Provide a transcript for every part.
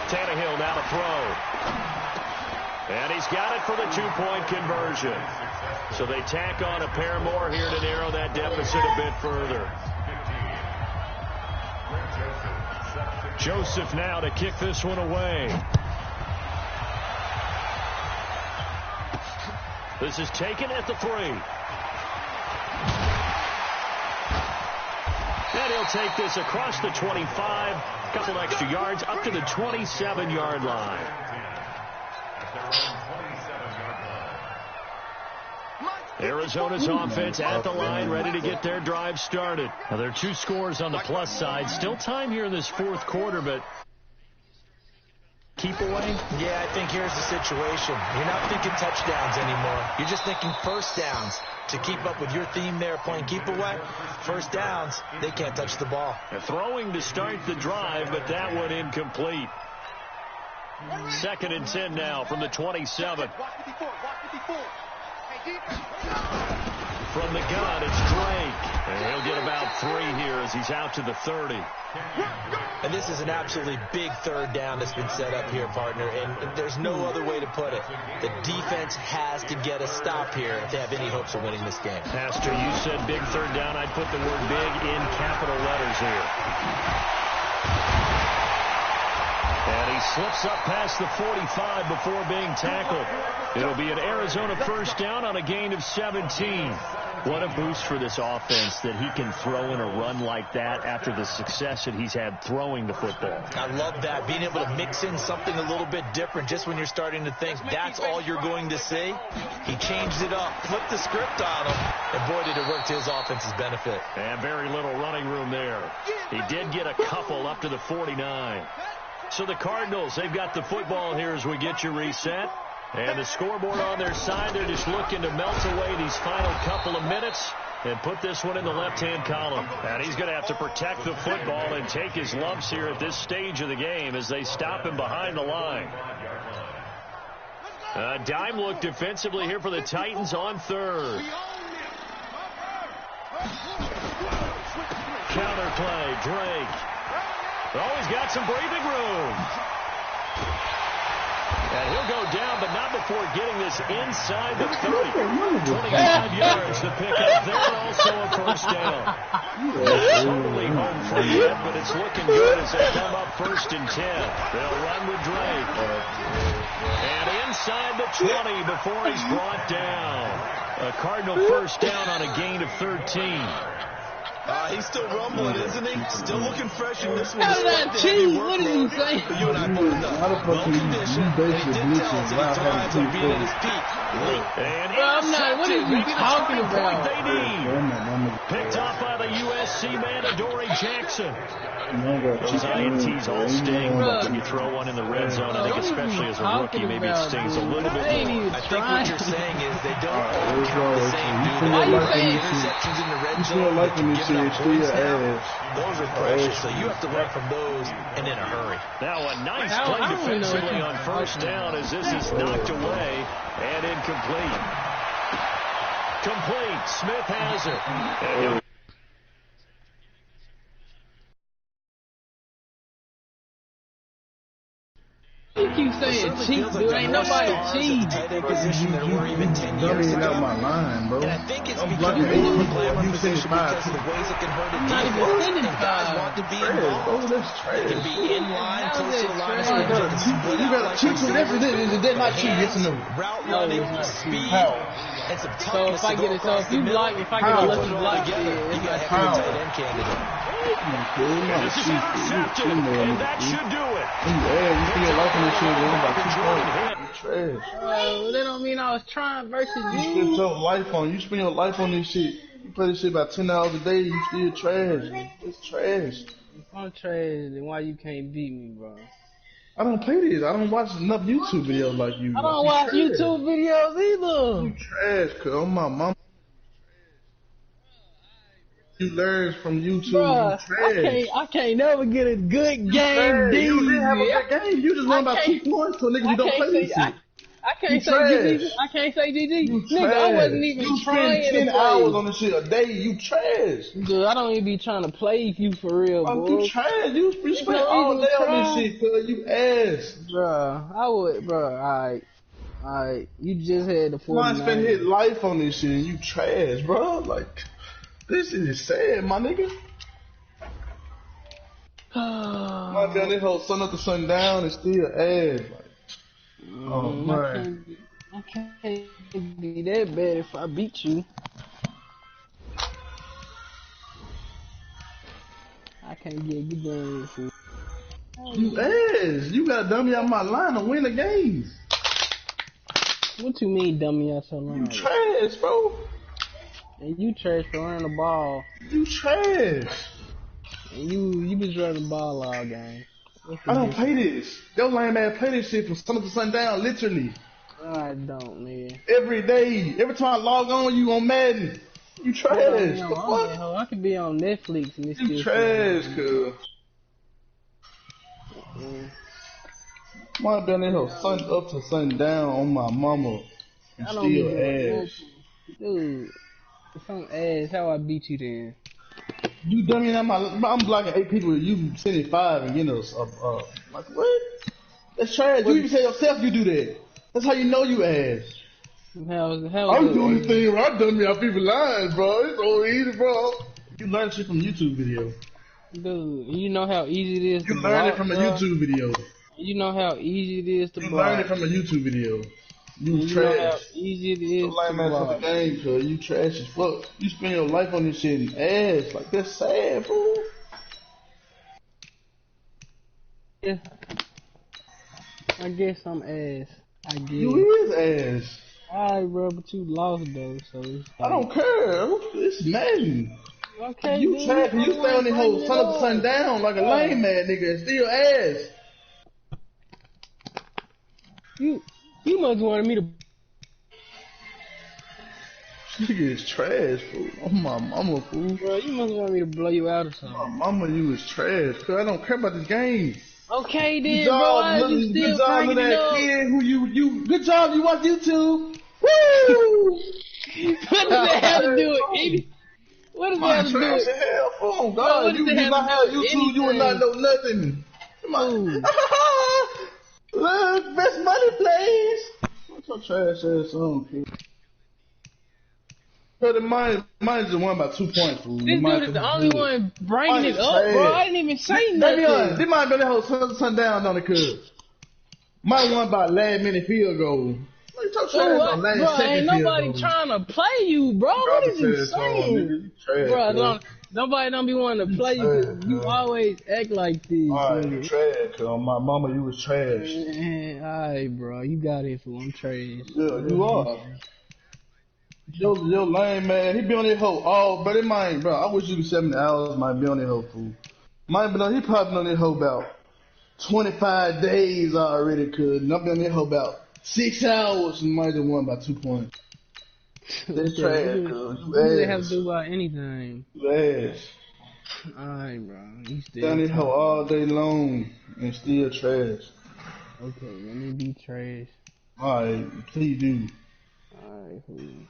Tannehill now to throw. And he's got it for the two-point conversion. So they tack on a pair more here to narrow that deficit a bit further. Joseph now to kick this one away. This is taken at the 3. And he'll take this across the 25. A couple extra yards up to the 27-yard line. Arizona's offense at the line, ready to get their drive started. Now, there are 2 scores on the plus side. Still time here in this fourth quarter, but keep away? Yeah, I think here's the situation. You're not thinking touchdowns anymore. You're just thinking first downs. To keep up with your theme there, playing keep away, first downs, they can't touch the ball. Throwing to start the drive, but that one incomplete. 2nd and 10 now from the 27. From the gun, it's Drake. And he'll get about 3 here as he's out to the 30. And this is an absolutely big third down that's been set up here, partner, and there's no other way to put it. The defense has to get a stop here if they have any hopes of winning this game. Pastor, you said big third down. I'd put the word big in capital letters here. And he slips up past the 45 before being tackled. It'll be an Arizona first down on a gain of 17. What a boost for this offense that he can throw in a run like that after the success that he's had throwing the football. I love that, being able to mix in something a little bit different just when you're starting to think that's all you're going to see. He changed it up, flipped the script on him, and boy, did it work to his offense's benefit. And very little running room there. He did get a couple up to the 49. So the Cardinals, they've got the football here as we get you reset. And the scoreboard on their side, they're just looking to melt away these final couple of minutes and put this one in the left-hand column. And he's going to have to protect the football and take his lumps here at this stage of the game as they stop him behind the line. Dime look defensively here for the Titans on 3rd. Counter play, Drake. Oh, he's got some breathing room. And he'll go down, but not before getting this inside the 30. 25 yards to pick up there, and also a first down. Not totally home free yet, but it's looking good as they come up 1st and 10. They'll run with Drake. And inside the 20 before he's brought down. A Cardinal first down on a gain of 13. He's still rumbling, isn't he? Still looking fresh in this one. How did that cheese? What is he saying? You and I both know. Well-conditioned, and he did tell us that he thrives on being at his peak. And I'm not. What is he talking about? They need. Picked off by the USC man, Adoree Jackson. Those INTs all sting, but when you throw one in the red zone, I think especially as a rookie, maybe it stings a little bit more. I think what you're saying is they don't all count the same, dude. Why you saying interceptions in the red zone, like when you see those are precious, so you have to learn from those and in a hurry. Now a nice play defensively on first down as this is knocked away and incomplete. Complete. Smith has it. You keep saying cheap, dude. Ain't nobody cheap. Position there were even 10 years ago. My line, bro. And I think it's becoming more of a glamour position because of the ways it can hurt a defense. And guys want to be involved. They can be in line, close to the line of scrimmage. You got to cheat with everything. They're not cheating. Yes or no? Route running, speed, and some toughness. So if you block, if I get a lucky block together, you got a heck of a tight end candidate. This is intercepted, and that should do it. You feel like this shit about 2 points. Trash. That don't mean I was trying versus you. You spend your life on. You spend your life on this shit. You play this shit about 10 hours a day. You still trash. It's trash. If I'm trash, then why you can't beat me, bro? I don't play this. I don't watch enough YouTube videos like you. I don't watch YouTube videos either. You trash, cuz. Oh, my mama. You learn from YouTube. Bruh, I can't never get a good game. You didn't have a good game. You just won by 2 points to a nigga who don't play this shit. I You can't say trash. GG. I can't say GG. You Nigga, trash. I wasn't even You trying spend to 10 play. hours on this shit a day. You trash. Dude, I don't even be trying to play you for real, Like, boy. you trash. You spend don't all even day on try. this shit, cuz you ass. Bruh, I would, bruh, alright. You just had the Man spend his 49. life on this shit and you trash, bro. Like, this shit is sad, my nigga. Might be on this whole sun up to sundown and still ass. Like, oh, man. I can't be that bad if I beat you. I can't get good done with you. You ass. You got dummy out my line to win the game. What you mean, dummy out your line? You trash, bro. And you trash for running the ball. You trash. And you been running the ball all game. I don't play this. Your lame ass play this shit from sun up to sundown, literally. I don't, man. Every day. Every time I log on, you on Madden. You trash. Yeah, The fuck? I could be on Netflix and this You trash, cuz. Might be on there sun up to sundown on my mama. And I don't be still doing ass. Dude, if I'm ass, how I beat you then? You dummy, I'm blocking 8 people. You sending 5 and getting us like what? That's trash. You even say yourself you do that. That's how you know you ass. I'm doing the thing where I dummy out people lines, bro. It's so easy, bro. You learn shit from YouTube video. Dude, you know how easy it is to block. You learn it from a YouTube video. You know how easy it is to block. You learn it from a YouTube video. You trash. Know how easy it is to block. For the game, cuz you trash as fuck. You spend your life on this shit and ass. Like, that's sad, bro. Yeah. I guess I'm ass. I guess. You is ass. Alright, bro, but you lost though, so it's I don't care. It's Madden. Okay, you trash. You stay on this whole sun up, sun down like a lame man, nigga, and still ass. You must wanted me to. Nigga is trash, fool. Oh my mama, fool. Bro, you must want me to blow you out or something. My mama, you is trash, cause I don't care about this game. Okay then, bro. Why are you still bringing it up? Kid who you. Good job. You watch YouTube. Woo! What does that have to do with anything? What does that have to do with? Hell, oh God, you did not have YouTube. You would not know nothing. Come on. Look, best money, please. What's your trash ass on, kid? But mine just won by 2 points, fool. This dude is the only one bringing it up, bro. I didn't even say nothing. This might be that whole sundown on the cuz. Mine won by last minute field goal. Bro, ain't nobody trying to play you, bro. What is you saying? Bro, nobody don't be wanting to play you because you always act like this. Alright, you trash, cuz. My mama, you was trash. Alright, bro. You got it, fool. I'm trash. Yeah, you are. Yo, lame man, he be on that hoe all, but it might, bro. I wish you was 70 hours, might be on that hoe, fool. Might be on, he probably been on that hoe about 25 days already, cuz. And I've been on that hoe about 6 hours and might have won by 2 points. That's trash, cuz. What does it have to do about anything? You ass. Alright, bro. You still down that hoe all day long and still trash. Okay, let me be trash. Alright, please do. Alright, fool.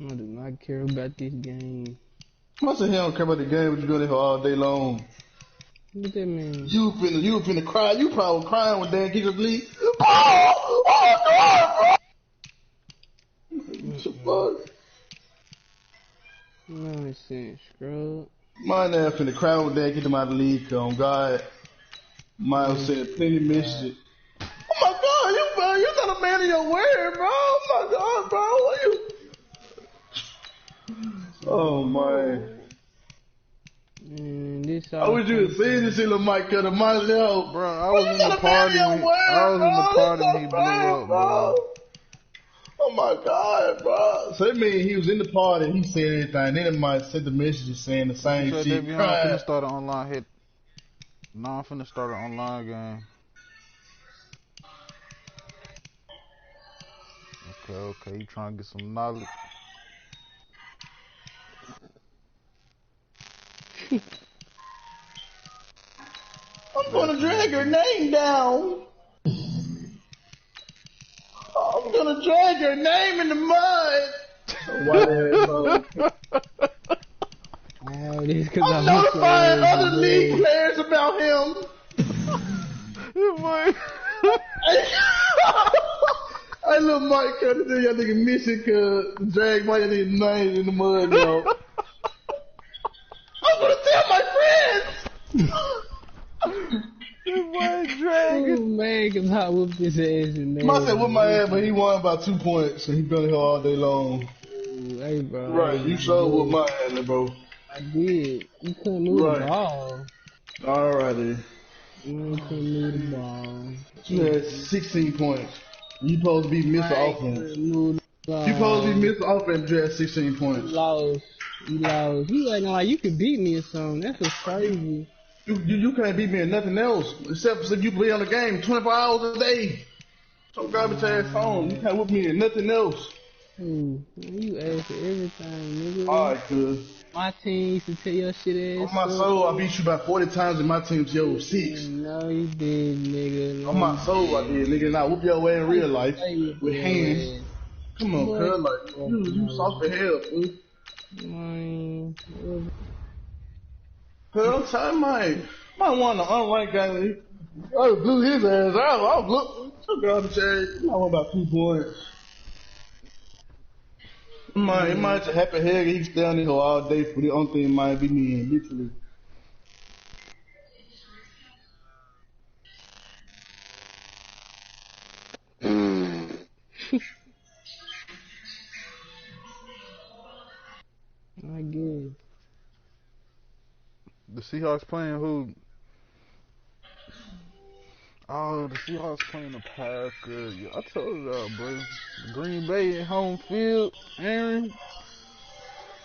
I do not care about this game. I said he don't care about the game, but you doing it all day long. What that mean? You finna cry. You probably crying when Dan kick us lead. Oh, what the fuck? Nonsense, scrub. My ass finna cry when Dan kick him out of the league, on God. Mine was saying plenty messages. Oh my God, you're not a man of your word, bro. Oh my God, bro. What you? Oh man. I wish you had seen this shit, little Mike Cutter. My little bro, I was in the party when he blew up, bro. Oh my God, bro. So that means he was in the party and he said everything. Then it might send the messages saying the same shit. I'm finna start an online hit. No, I'm finna start an online game. Okay, you trying to get some knowledge? I'm gonna drag her name down. I'm gonna drag your name in the mud. White ass, bro. Oh, this cause I'm notifying other league players about him. Hey, little Mike, y'all nigga missing cause drag my nigga name in the mud, yo. I'm gonna tell my friends. This boy dragging. Oh, man, cause I whooped his ass in there. I said whoop my ass, but he won by 2 points, and he been here all day long. Hey, bro. Right, you sure whooped my ass, bro. I did. You couldn't move the ball. Alrighty. You couldn't move the ball. You had 16 points. You supposed to be Mr. Offense. You supposed to be Mr. Offense, you had 16 points. You lost. You acting like you could beat me or something. That's just crazy. You can't beat me in nothing else except if you play on the game 24 hours a day. So garbage ass phone. You can't whip me in nothing else. You ask for everything, nigga. Alright, good. My team used to tell your shit ass. On my soul, I beat you about 40 times and my team's 6. No, you did, nigga. On my soul, I did, nigga. And I whoop your way in real life with hands. Come on, cuz. Like, you soft as hell, dude. Cuz, I'm telling might want an unranked guy. I blew his ass out. I was looking. Garbage ass. I won about 2 points. It might just happen here. He stay on here all day for the only thing might be me, literally. I guess. The Seahawks playing who? Oh, the Seahawks playing the Packers. I told you that, bro. Green Bay at home field. Aaron.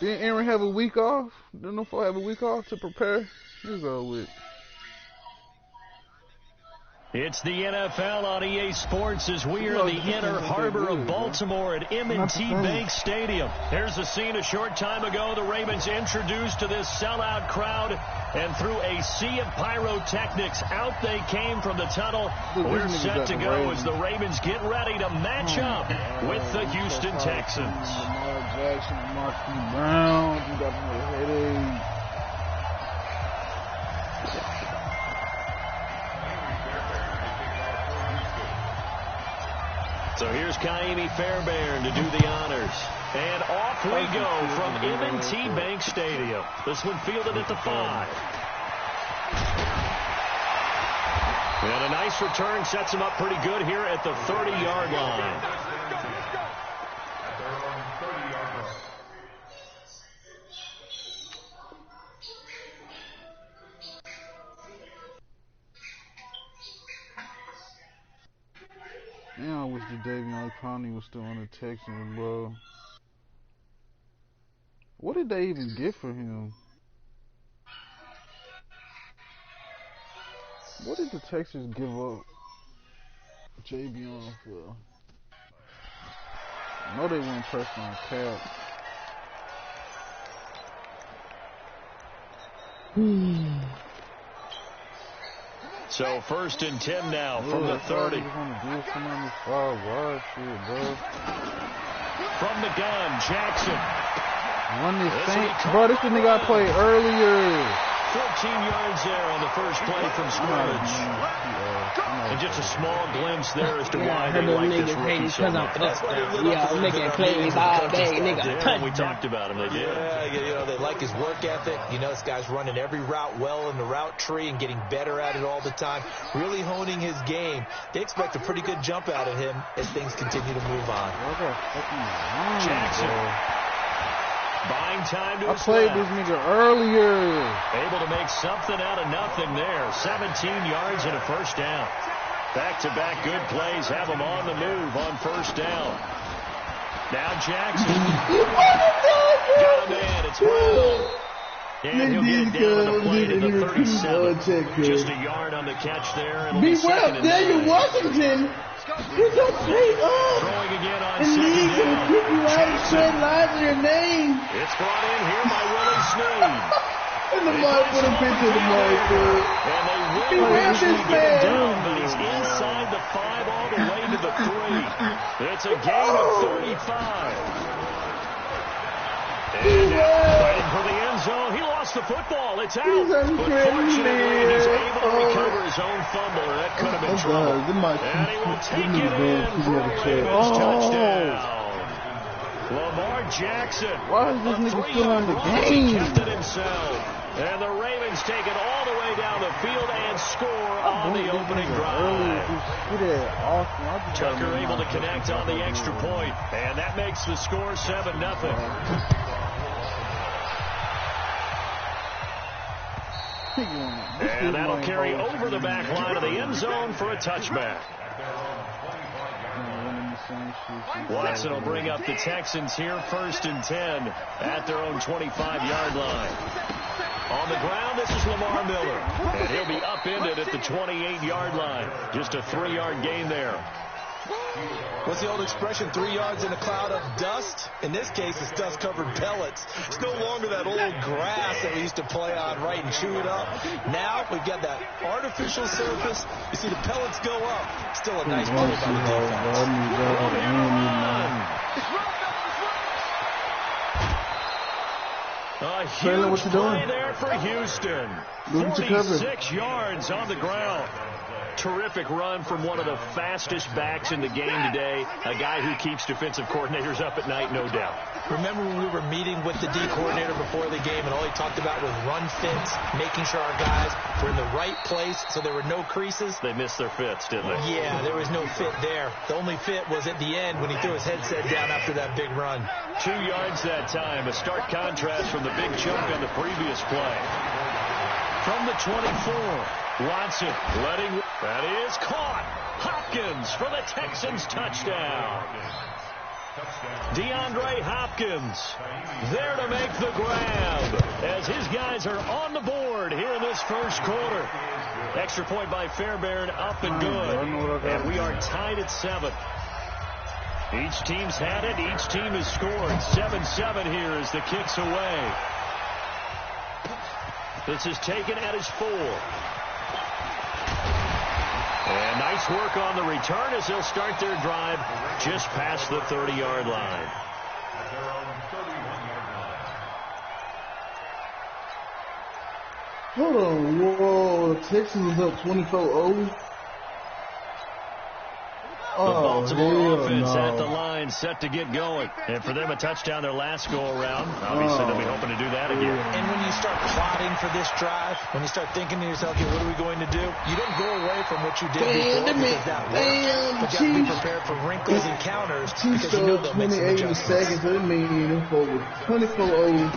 Didn't Aaron have a week off? Didn't no fool have a week off to prepare? He's all with. It's the NFL on EA Sports as we are in the inner harbor of Baltimore at M&T Bank Stadium. Here's a scene a short time ago. The Ravens introduced to this sellout crowd, and through a sea of pyrotechnics, out they came from the tunnel. We're set to go as the Ravens get ready to match up with the Houston Texans. Lamar Jackson, Marquise Brown, you got me a headache. So here's Kaimi Fairbairn to do the honors. And off we go from M&T Bank Stadium. This one fielded at the 5. And a nice return sets him up pretty good here at the 30-yard line. Man, I wish the Davion Clowney was still on the Texans, bro. What did they even get for him? What did the Texans give up Javion for? I know they went pressing on Cap. So 1st and 10 now from the 30. From the gun, Jackson. Run this thing. Bro, this the nigga I played earlier. 14 yards there on the first play from scrimmage. And just a small glimpse there as to why they like this rookie so much. Yeah, nigga plays all day, nigga. We talked about him, they did. Yeah, you know, they like his work ethic. You know, this guy's running every route well in the route tree and getting better at it all the time. Really honing his game. They expect a pretty good jump out of him as things continue to move on. Jackson. Buying time to I played this nigga earlier. Able to make something out of nothing there. 17 yards and a first down. Back-to-back good plays have him on the move on first down. Now Jackson. Got him in. It's Brown. And he'll get it down to play to the 37. Just a yard on the catch there. It'll be second and 9. Daniel Washington. You don't play up. Throwing again on And second he's going to down. keep you out of shed lines in your name. It's brought in here by Willie Snead. And the mic put a picture of the mic, dude. And they will Beware eventually this get him man. down, but he's inside the 5 all the way to the 3. It's a gain of 35. And now fighting for the end zone. He lost the football. It's out. But fortunately, he's able to recover his own fumble. That could have been trouble. And he will take it in for a Ravens touchdown. Lamar Jackson. Why is this nigga still on the game? He kept it himself. And the Ravens take it all the way down the field and score on the opening drive. Tucker able to connect on the extra point, and that makes the score 7-0. And that'll carry over the back line of the end zone for a touchback. Watson will bring up the Texans here, 1st and 10 at their own 25-yard line. On the ground, this is Lamar Miller, and he'll be upended at the 28-yard line. Just a 3-yard gain there. What's the old expression, 3 yards in a cloud of dust? In this case, it's dust-covered pellets. It's no longer that old grass that we used to play on, right, and chew it up. Now we've got that artificial surface. You see the pellets go up. Still a nice play by the defense. A huge play there for Houston. 46 yards on the ground. Terrific run from one of the fastest backs in the game today. A guy who keeps defensive coordinators up at night, no doubt. Remember when we were meeting with the D coordinator before the game, and all he talked about was run fits, making sure our guys were in the right place so there were no creases? They missed their fits, didn't they? Yeah, there was no fit there. The only fit was at the end when he threw his headset down after that big run. 2 yards that time. A stark contrast from the big chunk on the previous play. From the 24, Watson letting... That is caught. Hopkins for the Texans touchdown. DeAndre Hopkins there to make the grab as his guys are on the board here in this first quarter. Extra point by Fairbairn, up and good. And we are tied at 7. Each team's had it. Each team has scored. 7-7 here as the kick's away. This is taken at his 4. And nice work on the return as they'll start their drive just past the 30-yard line. Hold on, whoa, Texas is up 24-0. The Baltimore offense at the line, set to get going. And for them, a touchdown their last go-around. Obviously, they'll be hoping to do that again. And when you start plotting for this drive, when you start thinking to yourself, okay, what are we going to do? You don't go away from what you did before because that worked. But you have to be prepared for wrinkles and counters because you know they'll make some adjustments. Seconds, it means for 24-0.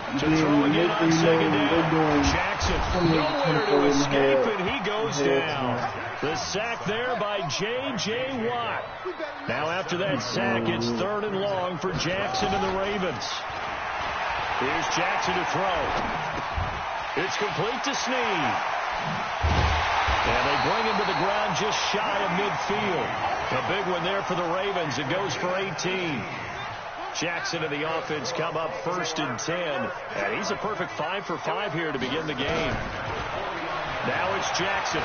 To throw again on second down. Jackson nowhere to escape, and he goes down. The sack there by J.J. Watt. Now after that sack, it's 3rd and long for Jackson and the Ravens. Here's Jackson to throw. It's complete to Snead. And they bring him to the ground just shy of midfield. A big one there for the Ravens. It goes for 18. Jackson and the offense come up 1st and 10. And he's a perfect 5 for 5 here to begin the game. Now it's Jackson.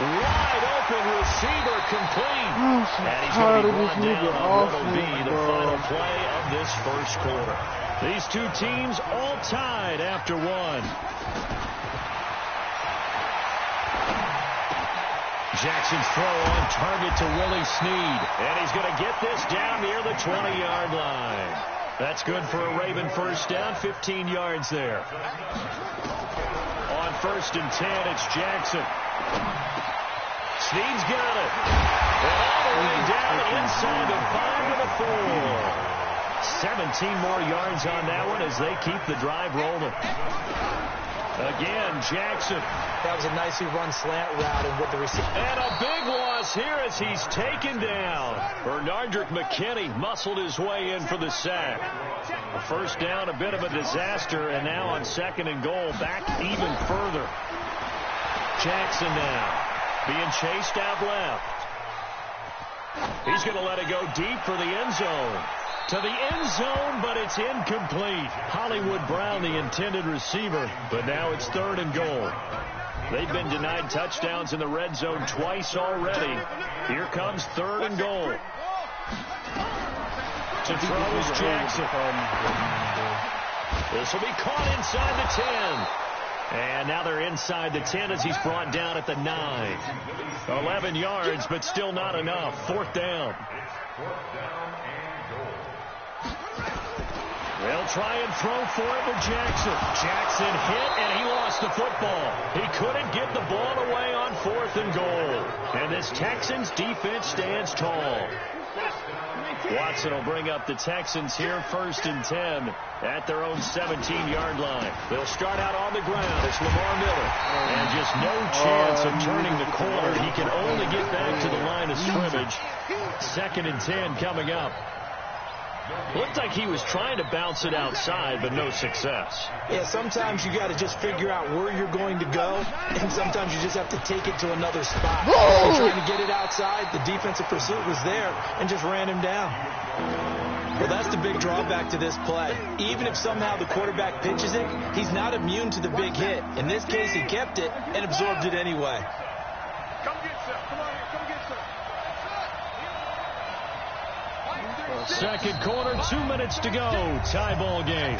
Wide open receiver complete. And he's going to be run down on what will be the final play of this first quarter. These two teams all tied after 1. Jackson's throw on target to Willie Snead. And he's going to get this down near the 20-yard line. That's good for a Raven first down, 15 yards there. On 1st and 10, it's Jackson. Snead's got it. And all the way down inside the 5 to the 4. 17 more yards on that one as they keep the drive rolling. Again, Jackson. That was a nicely run slant route and with the receiver. And a big loss here as he's taken down. Bernardrick McKinney muscled his way in for the sack. The first down, a bit of a disaster, and now on 2nd and goal, back even further. Jackson now being chased out left. He's going to let it go deep for the end zone. To the end zone, but it's incomplete. Hollywood Brown, the intended receiver, but now it's 3rd and goal. They've been denied touchdowns in the red zone twice already. Here comes 3rd and goal. To throw is Jackson. This will be caught inside the 10. And now they're inside the 10 as he's brought down at the 9. 11 yards, but still not enough. 4th down. They'll try and throw for it with Jackson. Jackson hit, and he lost the football. He couldn't get the ball away on 4th and goal. And this Texans defense stands tall. Watson will bring up the Texans here 1st and 10 at their own 17-yard line. They'll start out on the ground. It's Lamar Miller. And just no chance of turning the corner. He can only get back to the line of scrimmage. 2nd and 10 coming up. Looked like he was trying to bounce it outside, but no success. Yeah, sometimes you got to just figure out where you're going to go, and sometimes you just have to take it to another spot. Trying to get it outside, the defensive pursuit was there and just ran him down. Well, that's the big drawback to this play. Even if somehow the quarterback pitches it, he's not immune to the big hit. In this case, he kept it and absorbed it anyway. Come get some. Come on here. Come get some. Second quarter, 2 minutes to go. Tie ball game.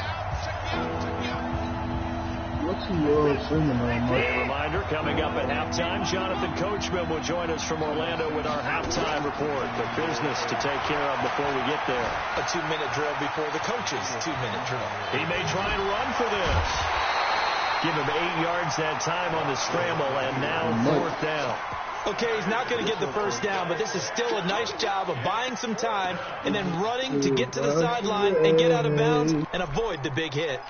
What's he singing on, A Mike? reminder, coming up at halftime, Jonathan Coachman will join us from Orlando with our halftime report. The business to take care of before we get there. A 2-minute drill before the coach's 2-minute drill. He may try and run for this. Give him 8 yards that time on the scramble, and now 4th down. Okay, he's not going to get the first down, but this is still a nice job of buying some time and then running to get to the sideline and get out of bounds and avoid the big hit.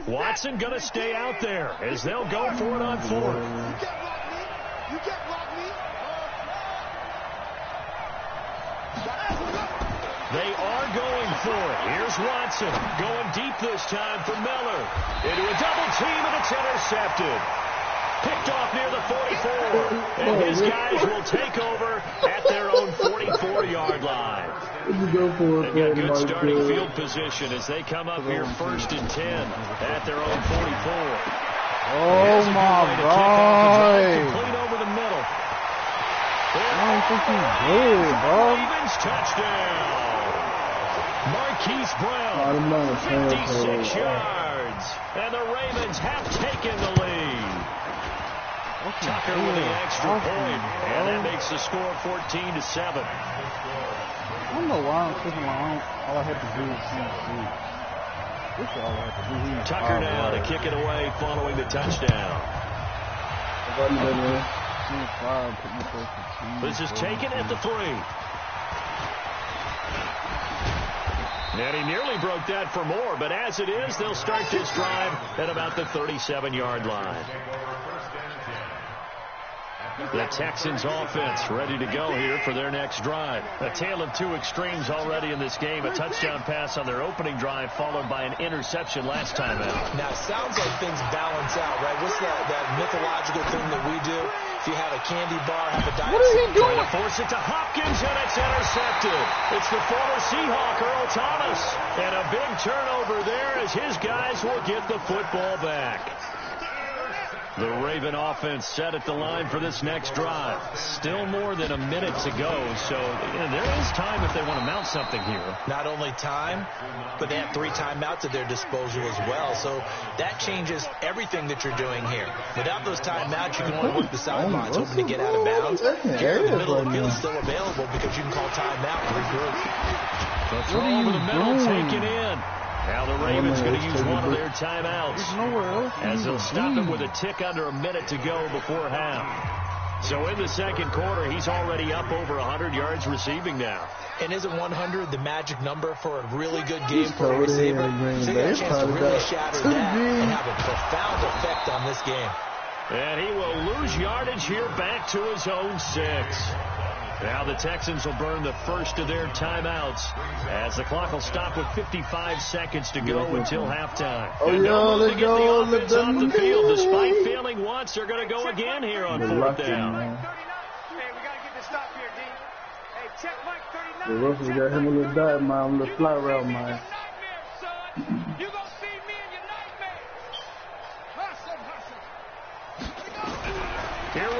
Watson going to stay out there as they'll go for it on 4th. You can't block me. They are going for it. Here's Watson going deep this time for Miller. Into a double team, and it's intercepted. Picked off near the 44. And his guys will take over at their own 44-yard line. They've got good starting field position as they come up here 1st and 10 at their own 44. Oh, my God. Complete over the middle. I don't think he's good, bro. Ravens touchdown. Marquise Brown, 56 yards. And the Ravens have taken the lead. Tucker with the extra point. And that makes the score 14-7. I don't know why I'm thinking all I had to do was see. This is all I had to do. Tucker now to kick it away following the touchdown. This is taken at the 3. And he nearly broke that for more, but as it is, they'll start this drive at about the 37-yard line. The Texans offense ready to go here for their next drive. A tale of two extremes already in this game. A touchdown pass on their opening drive followed by an interception last time out. Now, it sounds like things balance out, right? What's that mythological thing that we do? If you had a candy bar, have a diet. What is he doing? Trying to force it to Hopkins, and it's intercepted. It's the former Seahawk, Earl Thomas. And a big turnover there as his guys will get the football back. The Raven offense set at the line for this next drive. Still more than a minute to go, so there is time if they want to mount something here. Not only time, but they have 3 timeouts at their disposal as well, so that changes everything that you're doing here. Without those timeouts, you can only work the sidelines, hoping to get out of bounds. Here, the middle of the field is still available because you can call timeout and regroup. The throw over the middle taken in. Now the Ravens going to use one of their timeouts as they'll stop it with a tick under a minute to go before half. So in the second quarter, he's already up over 100 yards receiving now. And isn't 100 the magic number for a really good game for a receiver? So you got a chance to really shatter that and have a profound effect on this game. And he will lose yardage here back to his own 6. Now the Texans will burn the first of their timeouts as the clock will stop with 55 seconds to go until halftime. And no move to get the offense off the field. Despite failing once, they're going to go again here on 4th down. Hey, we got to get this stop here, D. Hey, check Mike 39. The Russell got him a little dot, man, a little fly route, man. You gonna see me in your nightmare.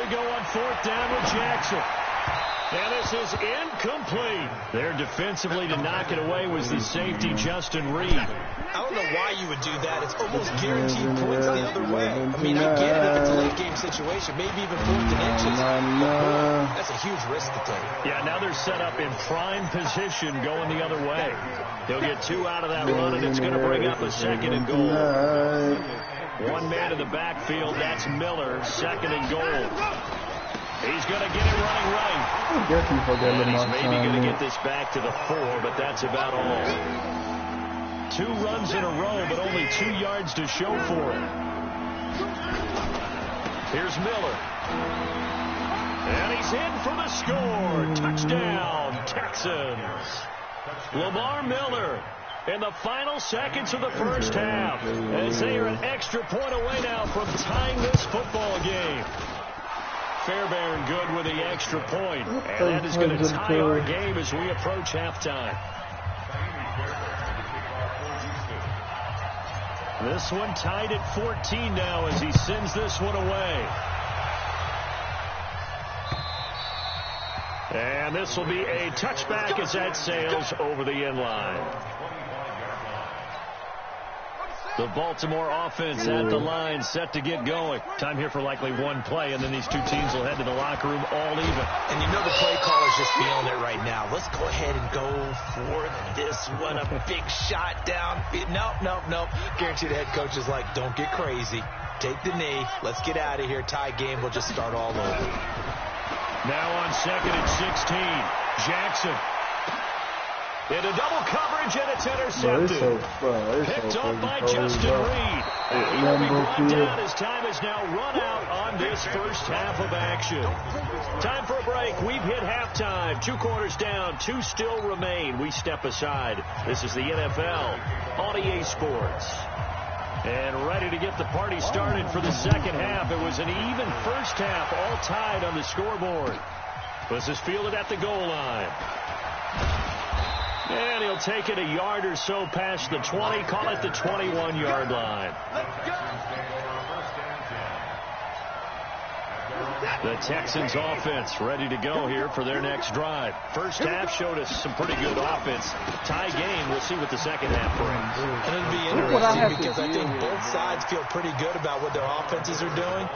to go on 4th down with Jackson. And this is incomplete. There defensively to knock it away was the safety, Justin Reed. I don't know why you would do that. It's almost guaranteed points the other way. I mean, I get it if it's a late-game situation, maybe even 4th and inches. That's a huge risk to take. Yeah, now they're set up in prime position going the other way. They'll get 2 out of that run, and it's going to bring up a 2nd and goal. One man in the backfield, that's Miller, 2nd and goal. He's going to get it running right. And he's maybe going to get this back to the 4, but that's about all. 2 runs in a row, but only 2 yards to show for it. Here's Miller. And he's in for the score. Touchdown, Texans. Lamar Miller in the final seconds of the first half, as they are an extra point away now from tying this football game. Fairbairn good with the extra point, and that is going to tie our game as we approach halftime. This one tied at 14 now as he sends this one away. And this will be a touchback as that sails over the end line. The Baltimore offense at the line, set to get going. Time here for likely one play, and then these two teams will head to the locker room all even. And you know the play caller's just feeling it right now. Let's go ahead and go for this one. A big shot down. Nope. Guarantee the head coach is like, don't get crazy. Take the knee. Let's get out of here. Tie game. We'll just start all over. Now on 2nd and 16. Jackson. Into double coverage, and it's intercepted. Picked up by Justin Reed. He will be brought down as time is now run out on this first half of action. Time for a break. We've hit halftime. 2 quarters down, 2 still remain. We step aside. This is the NFL on EA Sports. And ready to get the party started for the second half. It was an even first half, all tied on the scoreboard. This is fielded at the goal line. And he'll take it a yard or so past the 20, call it the 21-yard line. The Texans offense ready to go here for their next drive. First half showed us some pretty good offense. Tie game, we'll see what the second half brings. And it'll be interesting because I think both sides feel pretty good about what their offenses are doing.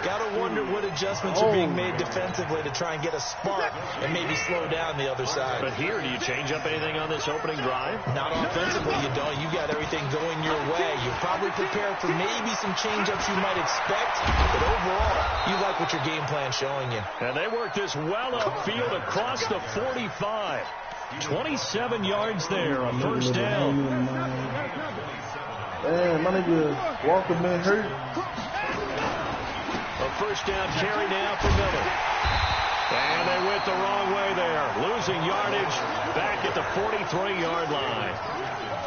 Got to wonder what adjustments are being made defensively to try and get a spark and maybe slow down the other side. But here, do you change up anything on this opening drive? Not offensively, you don't. You got everything going your way. You're probably prepared for maybe some change-ups you might expect, but overall, you like what your game plan's showing you. And they work this well upfield across the 45. 27 yards there, a first down. Man, my nigga Walker been hurt. A first down carry now for Miller. And they went the wrong way there. Losing yardage back at the 43-yard line.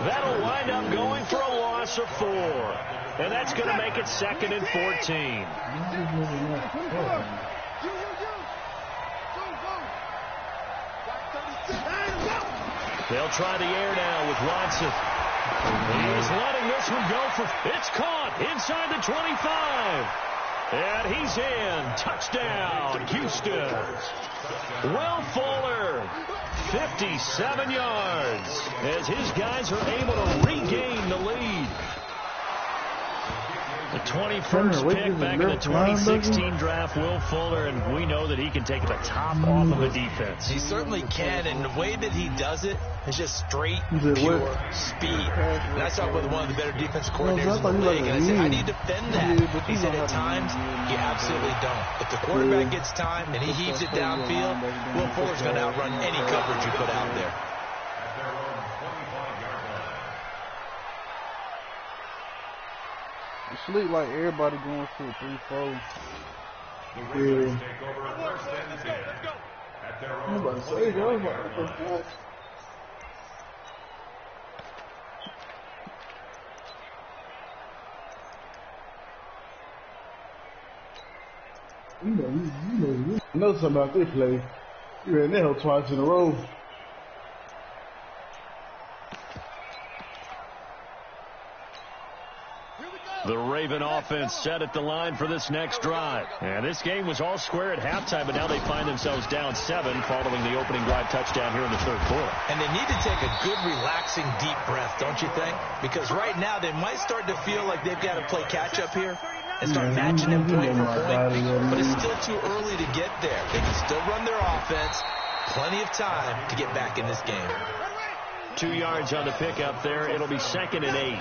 That'll wind up going for a loss of 4. And that's going to make it 2nd and 14. They'll try the air now with Watson. He is letting this one go for... It's caught inside the 25. And he's in. Touchdown, Houston. Will Fuller, 57 yards, as his guys are able to regain the lead. The 21st pick back in the 2016 draft, Will Fuller, and we know that he can take the top off of a defense. He certainly can, and the way that he does it is just straight, pure speed. And I talked with one of the better defensive coordinators in the league, and I said, how do you defend that? He said, at times, you absolutely don't. If the quarterback gets time and he heaves it downfield, Will Fuller's going to outrun any coverage you put out there. It look like everybody going for a 3-4. Yeah. I'm about to say, yo, what the fuck? You know something about this play. You ran that hell twice in a row. The Raven offense set at the line for this next drive. And this game was all square at halftime, but now they find themselves down 7 following the opening drive touchdown here in the third quarter. And they need to take a good, relaxing, deep breath, don't you think? Because right now they might start to feel like they've got to play catch-up here and start matching them point for point. But it's still too early to get there. They can still run their offense. Plenty of time to get back in this game. 2 yards on the pickup there. It'll be 2nd and 8.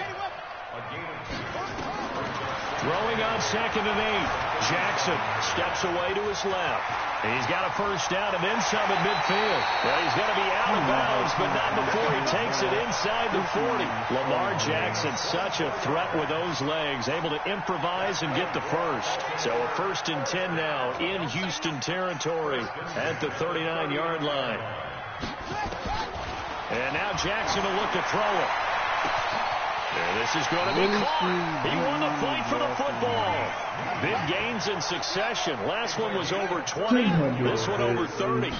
Throwing on 2nd and 8. Jackson steps away to his left. He's got a first down and then some at midfield. Well, he's going to be out of bounds, but not before he takes it inside the 40. Lamar Jackson, such a threat with those legs, able to improvise and get the first. So a 1st and 10 now in Houston territory at the 39-yard line. And now Jackson will look to throw it. And this is going to be caught. He won the fight for the football. Big gains in succession. Last one was over 20. This one over 30.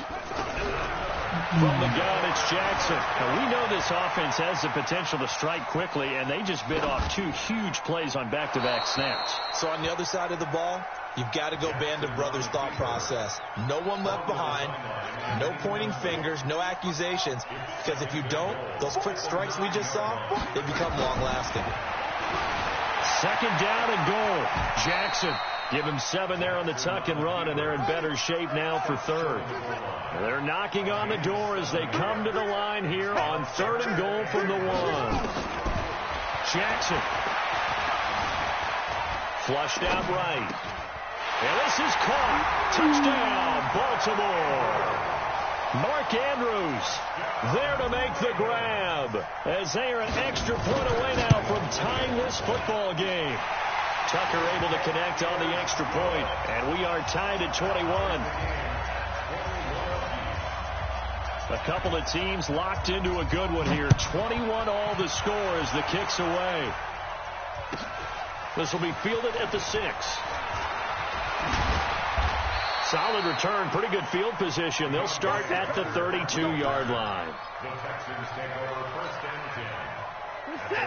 From the gun, it's Jackson. Now, we know this offense has the potential to strike quickly, and they just bit off 2 huge plays on back-to-back snaps. So on the other side of the ball, you've got to go Band of Brothers thought process. No one left behind, no pointing fingers, no accusations, because if you don't, those quick strikes we just saw, they become long-lasting. 2nd down and goal. Jackson, give him 7 there on the tuck and run, and they're in better shape now for 3rd. They're knocking on the door as they come to the line here on 3rd and goal from the 1. Jackson. Flushed out right. And this is caught. Touchdown, Baltimore. Mark Andrews there to make the grab as they are an extra point away now from tying this football game. Tucker able to connect on the extra point, and we are tied at 21. A couple of teams locked into a good one here. 21 all the score as the kick's away. This will be fielded at the 6. Solid return, pretty good field position. They'll start at the 32-yard line.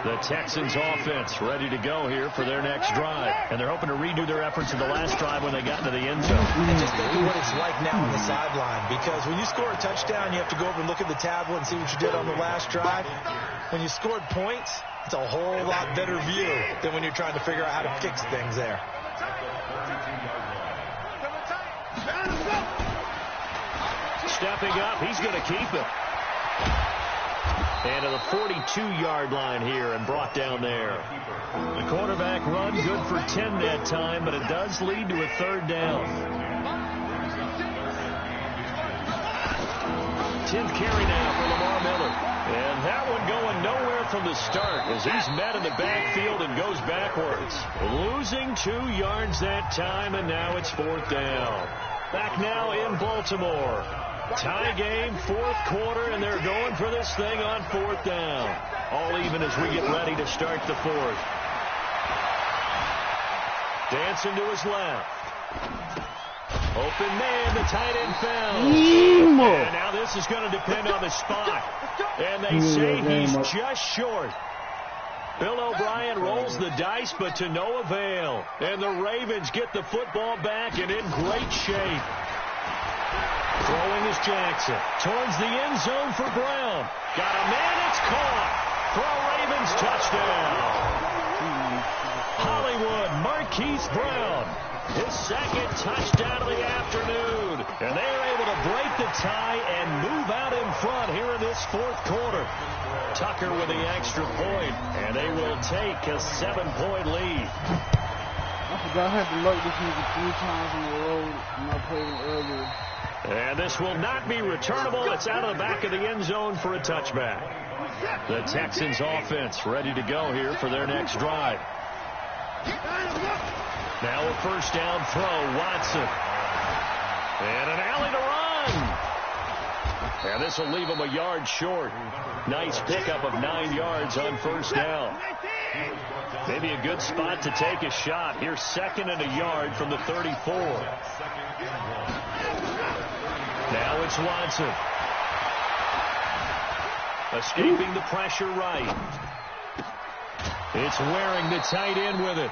The Texans offense ready to go here for their next drive. And they're hoping to redo their efforts in the last drive when they got into the end zone. And just think of what it's like now on the sideline. Because when you score a touchdown, you have to go over and look at the tablet and see what you did on the last drive. When you scored points, it's a whole lot better view than when you're trying to figure out how to fix things there. Stepping up, he's going to keep it. And to the 42-yard line here and brought down there. The quarterback run good for 10 that time, but it does lead to a 3rd down. 10th carry now for Lamar Miller. And that one going nowhere from the start as he's met in the backfield and goes backwards. Losing 2 yards that time, and now it's 4th down. Back now in Baltimore. Tie game, 4th quarter, and they're going for this thing on 4th down. All even as we get ready to start the 4th. Dancing to his left. Open man, the tight end found. And now this is going to depend on the spot. And they say he's just short. Bill O'Brien rolls the dice, but to no avail. And the Ravens get the football back and in great shape. Throwing is Jackson. Towards the end zone for Brown. Got a man, it's caught. For a Ravens touchdown. Hollywood Marquise Brown. His 2nd touchdown of the afternoon. And they are able to break the tie and move out in front here in this 4th quarter. Tucker with the extra point, and they will take a 7-point lead. I forgot I had to look this music 3 times in a row when I played it earlier. And this will not be returnable. It's out of the back of the end zone for a touchback. The Texans offense ready to go here for their next drive. Now a 1st down throw, Watson. And an alley to run. And this will leave him a yard short. Nice pickup of 9 yards on 1st down. Maybe a good spot to take a shot. Here's 2nd and a yard from the 34. Now it's Watson. Escaping the pressure right. It's wearing the tight end with it.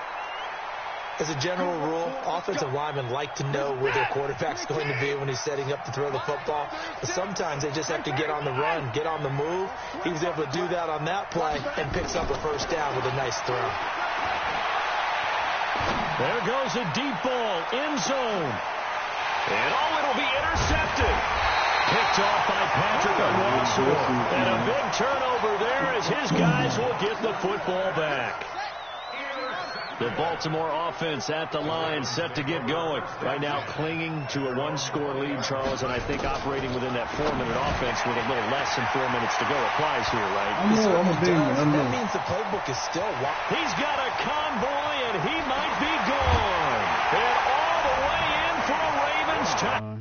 As a general rule, offensive linemen like to know where their quarterback's going to be when he's setting up to throw the football. But sometimes they just have to get on the run, get on the move. He was able to do that on that play and picks up a first down with a nice throw. There goes a deep ball, end zone. And it'll be intercepted. Picked off by Patrick Onwuasor. And a big turnover there as his guys will get the football back. The Baltimore offense at the line, set to get going. Right now clinging to a one-score lead, Charles, and I think operating within that 4-minute offense with a little less than 4 minutes to go applies here, right? That means the playbook is still wide. He's got a convoy, and he might be gone. And all the way in for a Ravens touchdown.